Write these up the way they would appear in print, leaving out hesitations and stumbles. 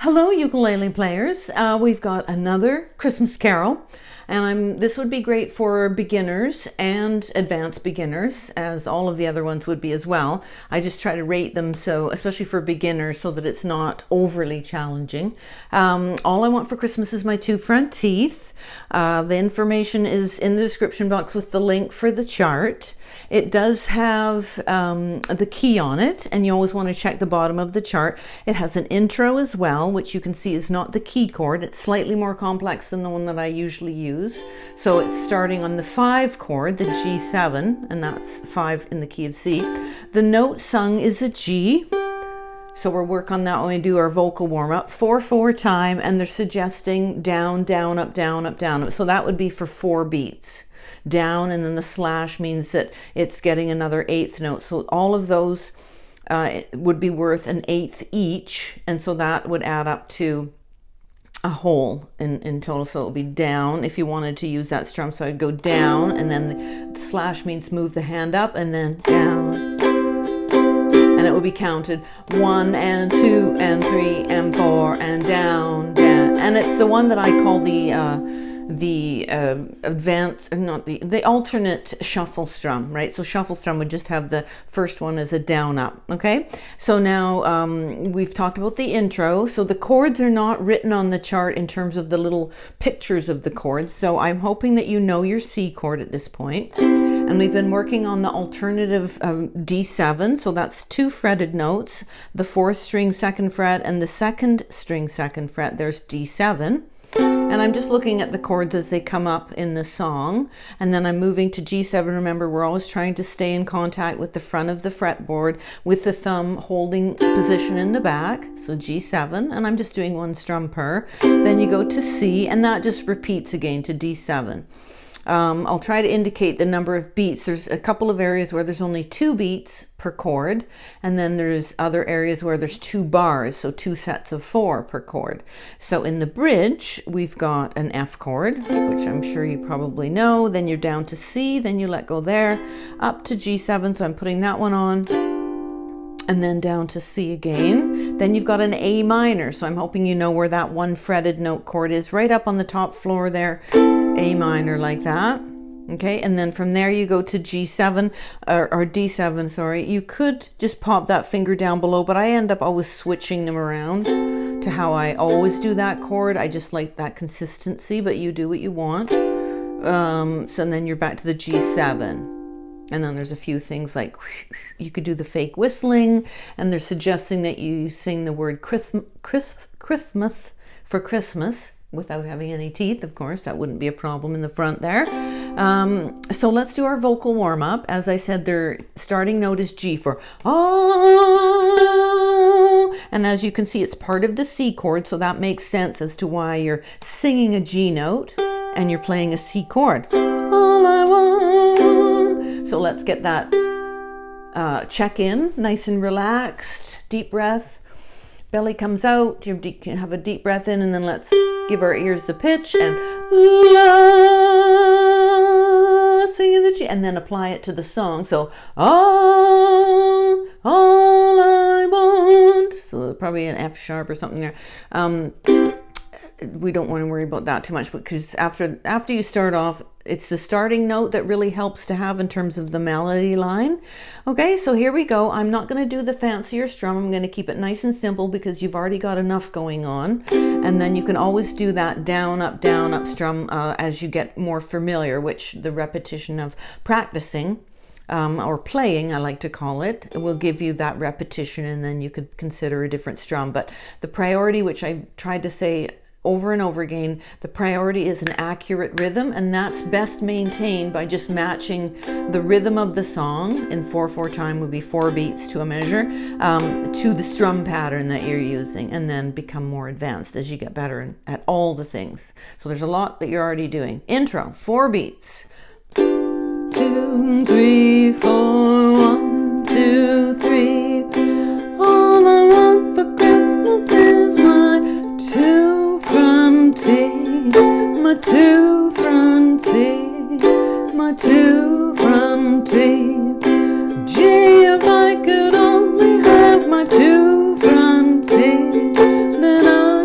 Hello, ukulele players. We've got another Christmas carol, and this would be great for beginners and advanced beginners, as all of the other ones would be as well. I just try to rate them so, especially for beginners, so that it's not overly challenging. All I want for Christmas is my two front teeth. The information is in the description box with the link for the chart. It does have the key on it, and you always want to check the bottom of the chart. It has an intro as well, which you can see is not the key chord. It's slightly more complex than the one that I usually use. So it's starting on the 5 chord, the G7, and that's 5 in the key of C. The note sung is a G. So we'll work on that when we do our vocal warm-up. 4/4 time, and they're suggesting down, down, up, down, up, down. So that would be for 4 beats. Down, and then the slash means that it's getting another 8th note. So all of those would be worth an 8th each, and so that would add up to a whole in total. So it would be down if you wanted to use that strum. So I'd go down, and then the slash means move the hand up, and then down. And it will be counted 1 and 2 and 3 and 4 and down, down. And it's the one that I call the alternate shuffle strum, right? So shuffle strum would just have the first one as a down up. Okay, so now we've talked about the intro. So the chords are not written on the chart in terms of the little pictures of the chords, so I'm hoping that you know your C chord at this point. And we've been working on the alternative D7, so that's 2 fretted notes, the 4th string 2nd fret and the 2nd string 2nd fret. There's D7. And I'm just looking at the chords as they come up in the song. And then I'm moving to G7. Remember, we're always trying to stay in contact with the front of the fretboard with the thumb holding position in the back. So G7, and I'm just doing 1 strum per. Then you go to C, and that just repeats again to D7. I'll try to indicate the number of beats. There's a couple of areas where there's only 2 beats per chord, and then there's other areas where there's 2 bars, so 2 sets of 4 per chord. So in the bridge, we've got an F chord, which I'm sure you probably know. Then you're down to C, then you let go there, up to G7, so I'm putting that one on, and then down to C again. Then you've got an A minor, so I'm hoping you know where that 1 fretted note chord is, right up on the top floor there. A minor, like that. Okay, and then from there you go to G7 or D7, sorry. You could just pop that finger down below, but I end up always switching them around to how I always do that chord. I just like that consistency, but you do what you want. So then you're back to the G7. And then there's a few things like you could do the fake whistling, and they're suggesting that you sing the word Christmas for Christmas without having any teeth. Of course, that wouldn't be a problem in the front there. So let's do our vocal warm-up. As I said, their starting note is G for oh, and as you can see, it's part of the C chord, so that makes sense as to why you're singing a G note and you're playing a C chord. All I want. So let's get that check in, nice and relaxed, deep breath. Belly comes out, you can have a deep breath in, and then let's give our ears the pitch and la, singing the G, and then apply it to the song. So all I want. So probably an F sharp or something there. We don't want to worry about that too much, because after you start off, it's the starting note that really helps to have in terms of the melody line. Okay, so here we go. I'm not going to do the fancier strum. I'm going to keep it nice and simple because you've already got enough going on. And then you can always do that down, up strum as you get more familiar, which the repetition of practicing or playing, I like to call it, will give you that repetition, and then you could consider a different strum. But the priority, which I tried to say over and over again, the priority is an accurate rhythm, and that's best maintained by just matching the rhythm of the song. In 4/4 time would be 4 beats to a measure, to the strum pattern that you're using, and then become more advanced as you get better at all the things. So there's a lot that you're already doing. Intro, 4 beats. 2, 3, 4, 1, 2, 3. All I want for Christmas is my 2 front teeth, my 2 front teeth, my 2 front teeth. Gee, if I could only have my 2 front teeth, then I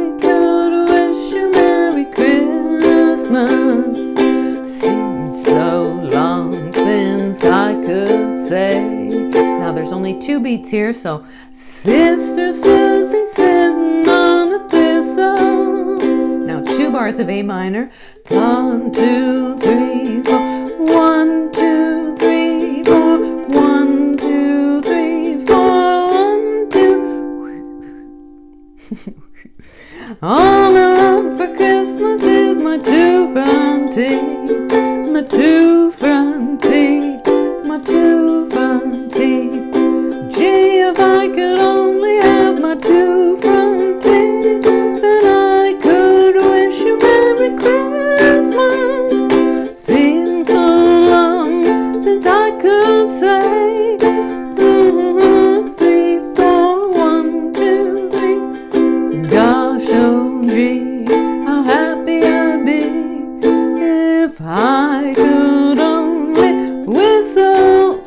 beats here. So Sister Susie sitting on a thistle. Now 2 bars of A minor. 1, 2, 3, 4. 1, 2, 3, 4. 1, 2, 3, 4. 1, 2. All I want for Christmas is my 2 front teeth, my 2 front teeth, my 2 front teeth. Gee, if I could only have my 2 front teeth, then I could wish you Merry Christmas. Seems so long since I could say 3, 4, 1, 2, 3. Gosh, oh gee, how happy I'd be if I could only whistle.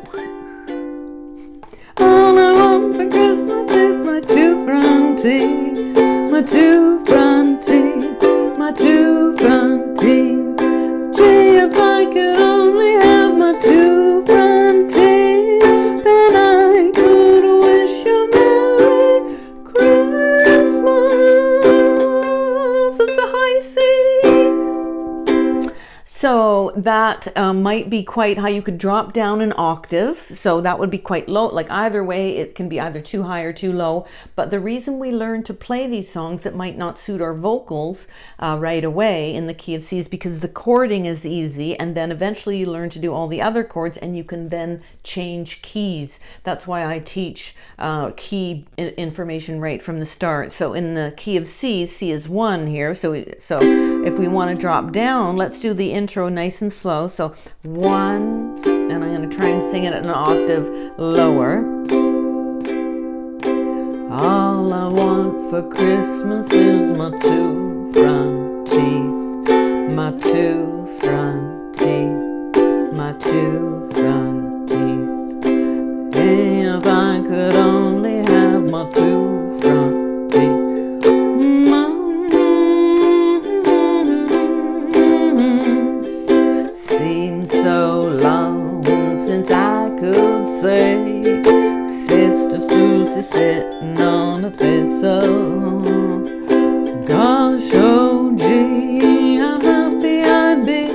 All I want for Christmas is my 2 front teeth, my 2 front teeth, my 2 front teeth. Gee, if I could only have my 2 front teeth, then I could wish you Merry Christmas. It's a high C. So that might be quite high. You could drop down an octave, so that would be quite low. Like either way, it can be either too high or too low. But the reason we learn to play these songs that might not suit our vocals right away in the key of C is because the chording is easy, and then eventually you learn to do all the other chords, and you can then change keys. That's why I teach key information right from the start. So in the key of C, C is 1 here. So if we want to drop down, let's do the intro nice and slow. So 1, and I'm going to try and sing it at an octave lower. All I want for Christmas is my 2 front teeth, my 2 front teeth, my 2 front teeth. Hey, if I could only have my 2 front teeth. Seems so long since I could say Sister Susie sitting on a thistle. Gosh, oh gee, how happy I'd be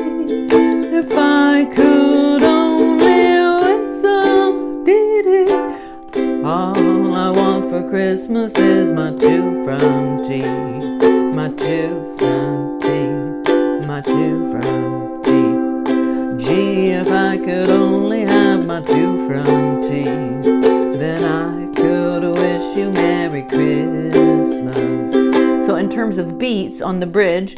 if I could only whistle. Did it? All I want for Christmas is my 2 front teeth, my 2 front teeth, my 2 front teeth. Gee, if I could only have my 2 front teeth, then I could wish you Merry Christmas. So in terms of beats on the bridge,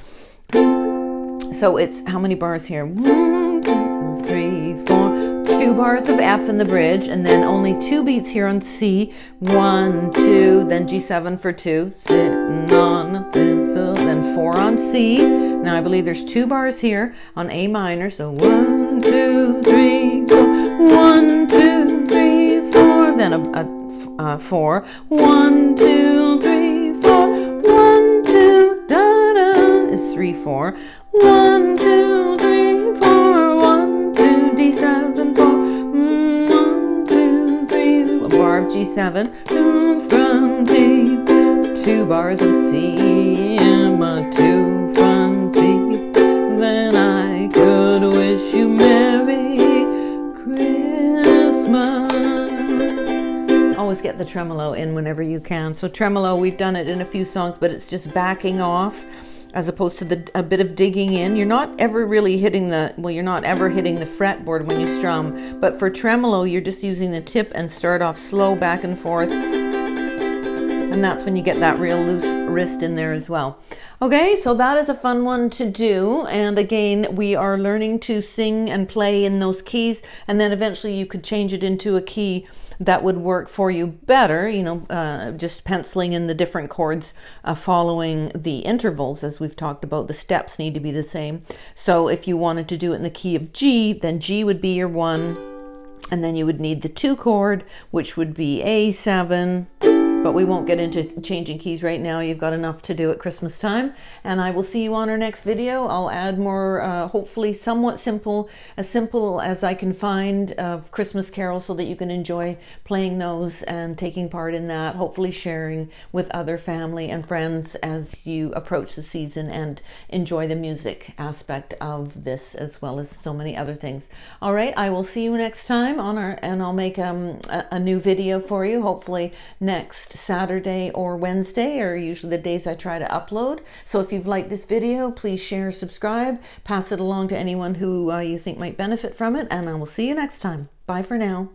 so it's how many bars here? 1, 2, 3, 4. 2 bars of F in the bridge, and then only 2 beats here on C. 1, 2, then G7 for 2. Sitting on a thistle, then 4 on C. Now I believe there's 2 bars here on A minor. So 1, 2, 3, 4. 1, 2, 3, 4. Then a 4. 1, 2, 3, 4. 1, 2, da da is 3, 4. 1, 2, 3, 4. 1, 2, D7, 4. 1, 2, 3, a bar of G7. 2 front teeth, 2 bars of C, and my 2 front teeth. Then I could wish you Merry Christmas. Always get the tremolo in whenever you can. So tremolo, we've done it in a few songs, but it's just backing off as opposed to a bit of digging in. You're not ever really hitting you're not ever hitting the fretboard when you strum, but for tremolo, you're just using the tip and start off slow back and forth. And that's when you get that real loose wrist in there as well. Okay, so that is a fun one to do. And again, we are learning to sing and play in those keys, and then eventually you could change it into a key that would work for you better, just penciling in the different chords, following the intervals, as we've talked about. The steps need to be the same. So if you wanted to do it in the key of G, then G would be your 1, and then you would need the 2 chord, which would be A7, But we won't get into changing keys right now. You've got enough to do at Christmas time. And I will see you on our next video. I'll add more, hopefully somewhat simple as I can find, of Christmas carols so that you can enjoy playing those and taking part in that. Hopefully sharing with other family and friends as you approach the season and enjoy the music aspect of this as well as so many other things. All right, I will see you next time and I'll make a new video for you, hopefully next Saturday or Wednesday are usually the days I try to upload. So if you've liked this video, please share, subscribe, pass it along to anyone who you think might benefit from it, and I will see you next time. Bye for now.